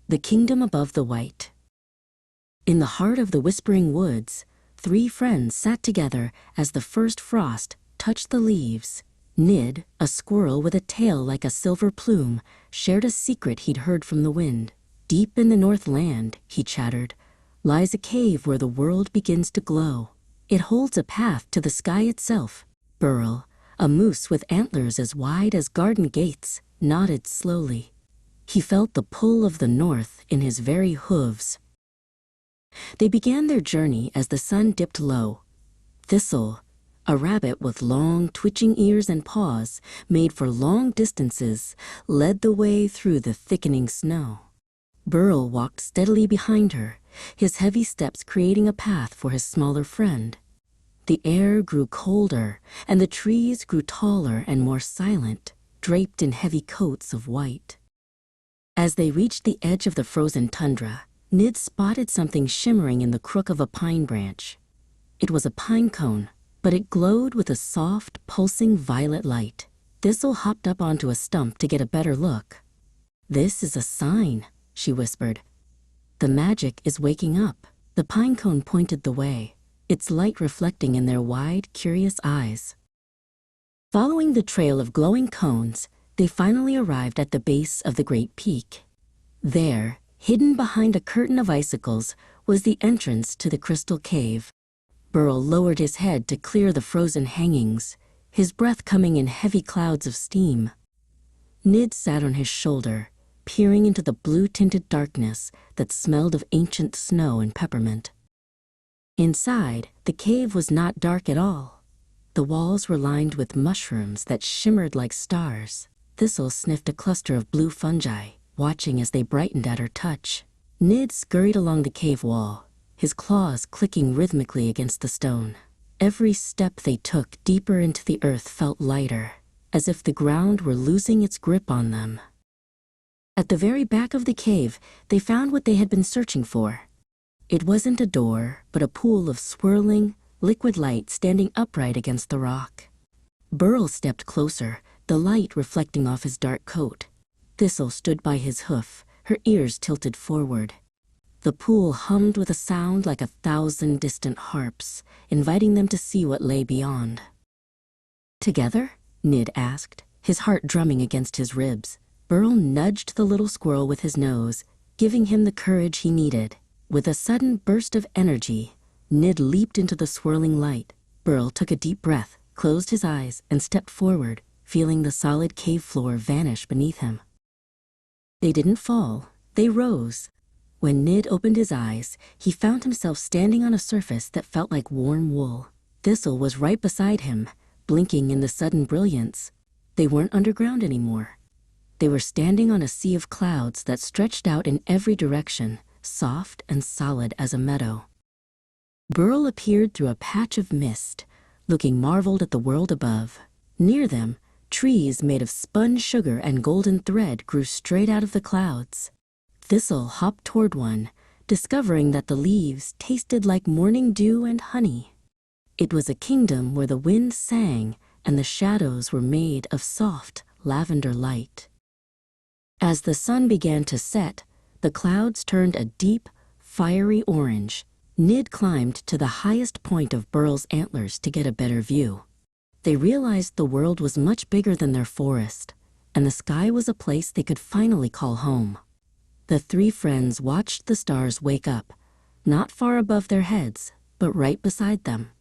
The Kingdom Above the White. In the heart of the Whispering Woods, 3 friends sat together as the first frost touched the leaves. Nid, a squirrel with a tail like a silver plume, shared a secret he'd heard from the wind. Deep in the North Land, he chattered, lies a cave where the world begins to glow. It holds a path to the sky itself. Burl, a moose with antlers as wide as garden gates, nodded slowly. He felt the pull of the north in his very hooves. They began their journey as the sun dipped low. Thistle, a rabbit with long, twitching ears and paws made for long distances, led the way through the thickening snow. Burl walked steadily behind her, his heavy steps creating a path for his smaller friend. The air grew colder, and the trees grew taller and more silent, draped in heavy coats of white. As they reached the edge of the frozen tundra, Nid spotted something shimmering in the crook of a pine branch. It was a pine cone, but it glowed with a soft, pulsing violet light. Thistle hopped up onto a stump to get a better look. "This is a sign," she whispered. "The magic is waking up." The pine cone pointed the way, its light reflecting in their wide, curious eyes. Following the trail of glowing cones, they finally arrived at the base of the great peak. There, hidden behind a curtain of icicles, was the entrance to the crystal cave. Burl lowered his head to clear the frozen hangings, his breath coming in heavy clouds of steam. Nid sat on his shoulder, peering into the blue-tinted darkness that smelled of ancient snow and peppermint. Inside, the cave was not dark at all. The walls were lined with mushrooms that shimmered like stars. Thistle sniffed a cluster of blue fungi, watching as they brightened at her touch. Nid scurried along the cave wall, his claws clicking rhythmically against the stone. Every step they took deeper into the earth felt lighter, as if the ground were losing its grip on them. At the very back of the cave, they found what they had been searching for. It wasn't a door, but a pool of swirling, liquid light standing upright against the rock. Burl stepped closer, the light reflecting off his dark coat. Thistle stood by his hoof, her ears tilted forward. The pool hummed with a sound like 1,000 distant harps, inviting them to see what lay beyond. "Together?" Nid asked, his heart drumming against his ribs. Burl nudged the little squirrel with his nose, giving him the courage he needed. With a sudden burst of energy, Nid leaped into the swirling light. Burl took a deep breath, closed his eyes, and stepped forward, feeling the solid cave floor vanish beneath him. They didn't fall, they rose. When Nid opened his eyes, he found himself standing on a surface that felt like warm wool. Thistle was right beside him, blinking in the sudden brilliance. They weren't underground anymore. They were standing on a sea of clouds that stretched out in every direction, soft and solid as a meadow. Burl appeared through a patch of mist, looking marveled at the world above. Near them, trees made of spun sugar and golden thread grew straight out of the clouds. Thistle hopped toward one, discovering that the leaves tasted like morning dew and honey. It was a kingdom where the wind sang and the shadows were made of soft lavender light. As the sun began to set, the clouds turned a deep, fiery orange. Nid climbed to the highest point of Burl's antlers to get a better view. They realized the world was much bigger than their forest, and the sky was a place they could finally call home. The 3 friends watched the stars wake up, not far above their heads, but right beside them.